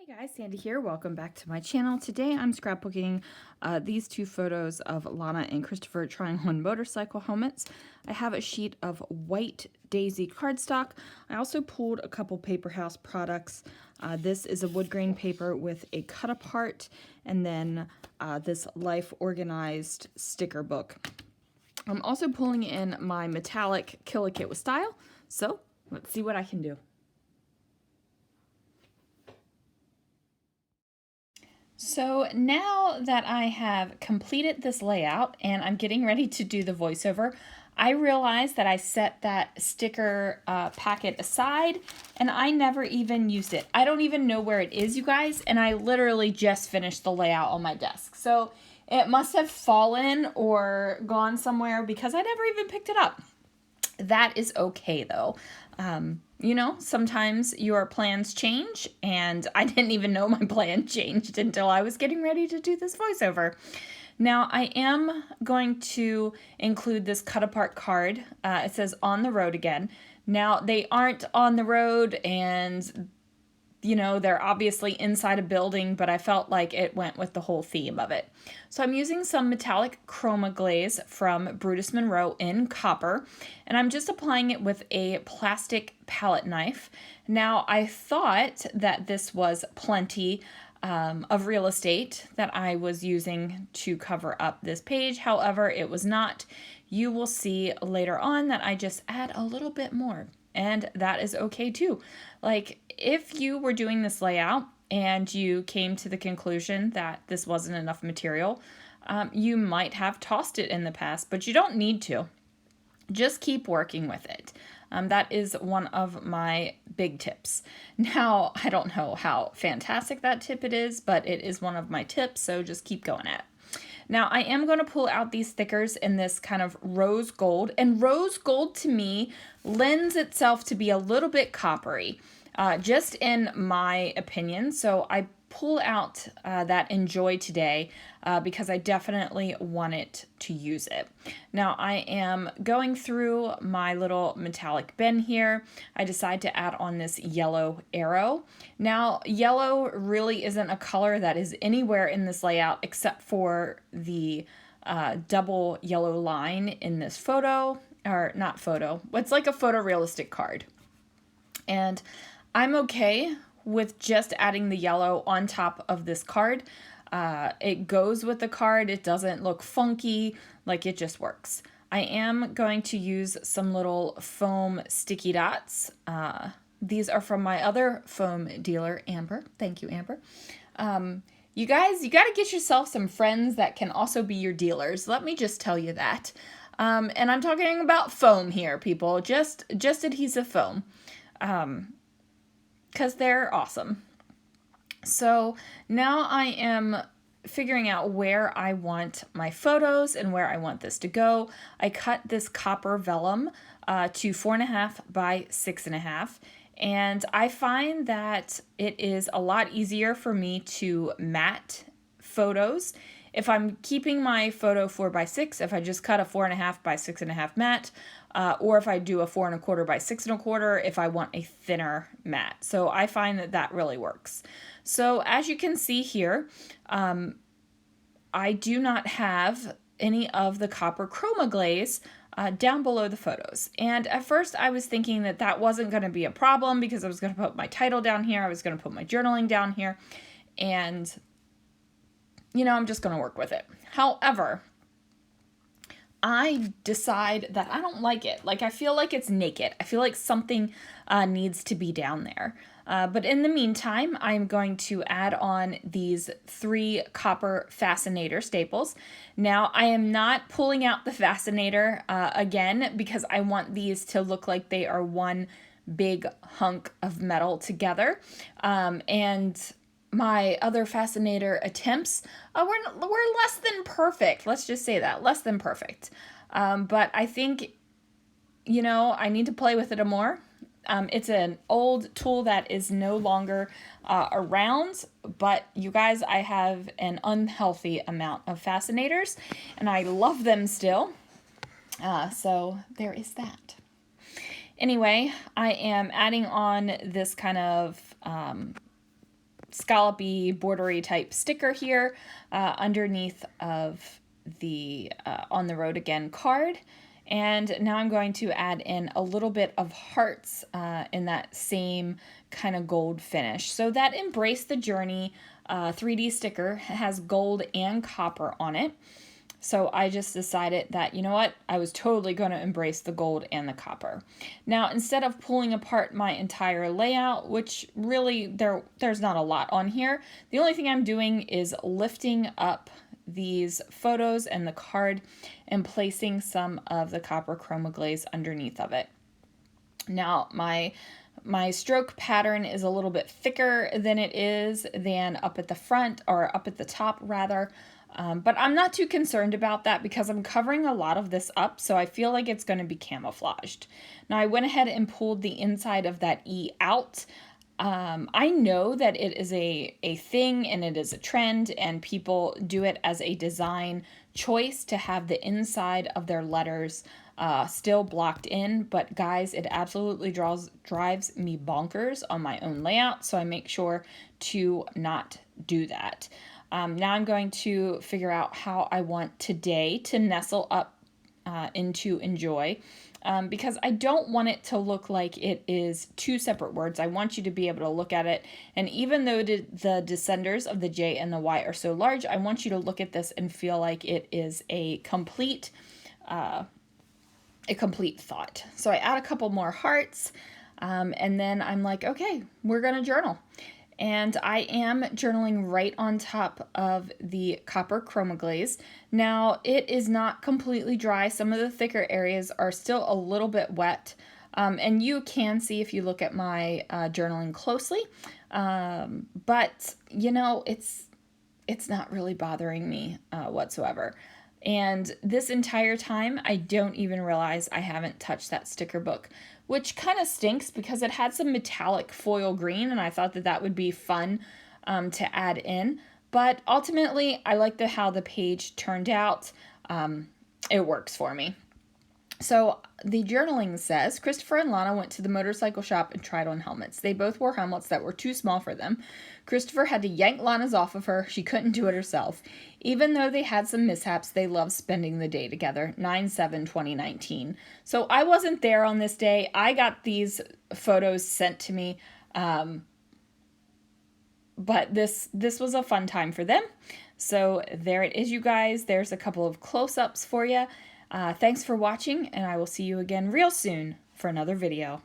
Hey guys, Sandy here. Welcome back to my channel. Today I'm scrapbooking these two photos of Lana and Christopher trying on motorcycle helmets. I have a sheet of white daisy cardstock. I also pulled a couple Paper House products. This is a wood grain paper with a cut apart, and then this Life Organized sticker book. I'm also pulling in my metallic Kill a Kit with Style, so let's see what I can do. So now that I have completed this layout and I'm getting ready to do the voiceover, I realized that I set that sticker packet aside and I never even used it. I don't even know where it is, you guys, and I literally just finished the layout on my desk. So it must have fallen or gone somewhere because I never even picked it up. That is okay though. You know, sometimes your plans change, and I didn't even know my plan changed until I was getting ready to do this voiceover. Now, I am going to include this cut apart card. It says on the road again. Now, they aren't on the road and you know, they're obviously inside a building, but I felt like it went with the whole theme of it. So I'm using some metallic Chroma Glaze from Brutus Monroe in copper, and I'm just applying it with a plastic palette knife. Now, I thought that this was plenty of real estate that I was using to cover up this page. However, it was not. You will see later on that I just add a little bit more, and that is okay too. Like, if you were doing this layout and you came to the conclusion that this wasn't enough material, you might have tossed it in the past, but you don't need to. Just keep working with it. That is one of my big tips. Now, I don't know how fantastic that tip it is, but it is one of my tips, so just keep going at it. Now, I am going to pull out these stickers in this kind of rose gold, and rose gold to me lends itself to be a little bit coppery, just in my opinion. So I pull out that Enjoy today because I definitely wanted to use it. Now I am going through my little metallic bin here. I decide to add on this yellow arrow. Now yellow really isn't a color that is anywhere in this layout except for the double yellow line in this photo, or not photo, it's like a photorealistic card. And I'm okay with just adding the yellow on top of this card. It goes with the card. It doesn't look funky, like it just works. I am going to use some little foam sticky dots. These are from my other foam dealer, Amber. Thank you, Amber. You guys, you got to get yourself some friends that can also be your dealers. Let me just tell you that. And I'm talking about foam here, people. Just adhesive foam. Because they're awesome. So now I am figuring out where I want my photos and where I want this to go. I cut this copper vellum to 4.5 by 6.5, and I find that it is a lot easier for me to matte photos. If I'm keeping my photo 4 by 6, if I just cut a 4.5 by 6.5 matte, or if I do a 4.25 by 6.25, if I want a thinner matte. So I find that that really works. So as you can see here, I do not have any of the copper Chroma Glaze down below the photos. And at first I was thinking that that wasn't going to be a problem because I was going to put my title down here, I was going to put my journaling down here, and you know, I'm just going to work with it. However, I decide that I don't like it. Like, I feel like it's naked. I feel like something needs to be down there. But in the meantime, I'm going to add on these 3 copper fascinator staples. Now, I am not pulling out the fascinator again because I want these to look like they are one big hunk of metal together. And my other fascinator attempts were less than perfect. Let's just say that, less than perfect. But I think, you know, I need to play with it more. It's an old tool that is no longer around, but you guys, I have an unhealthy amount of fascinators, and I love them still. So there is that. Anyway, I am adding on this kind of scallopy, bordery type sticker here underneath of the On the Road Again card. And now I'm going to add in a little bit of hearts in that same kind of gold finish. So that Embrace the Journey 3D sticker has gold and copper on it. So I just decided that, you know what, I was totally going to embrace the gold and the copper. Now, instead of pulling apart my entire layout, which really there's not a lot on here, the only thing I'm doing is lifting up these photos and the card and placing some of the copper chroma glaze underneath of it. Now, my stroke pattern is a little bit thicker than it is than up at the front, or up at the top rather. But I'm not too concerned about that because I'm covering a lot of this up, so I feel like it's going to be camouflaged. Now I went ahead and pulled the inside of that E out. I know that it is a thing and it is a trend, and people do it as a design choice to have the inside of their letters still blocked in, but guys, it absolutely drives me bonkers on my own layout, so I make sure to not do that. Now I'm going to figure out how I want today to nestle up into Enjoy, because I don't want it to look like it is two separate words. I want you to be able to look at it, and even though the descenders of the J and the Y are so large, I want you to look at this and feel like it is a complete thought. So I add a couple more hearts, and then I'm like, okay, we're gonna journal. And I am journaling right on top of the copper chroma glaze. Now, it is not completely dry. Some of the thicker areas are still a little bit wet. And you can see if you look at my journaling closely. But, you know, it's not really bothering me whatsoever. And this entire time, I don't even realize I haven't touched that sticker book, which kind of stinks because it had some metallic foil green, and I thought that that would be fun to add in. But ultimately, I like how the page turned out. It works for me. So the journaling says, Christopher and Lana went to the motorcycle shop and tried on helmets. They both wore helmets that were too small for them. Christopher had to yank Lana's off of her. She couldn't do it herself. Even though they had some mishaps, they loved spending the day together. 9/7/2019. So I wasn't there on this day. I got these photos sent to me. But this was a fun time for them. So there it is, you guys. There's a couple of close-ups for you. Thanks for watching, and I will see you again real soon for another video.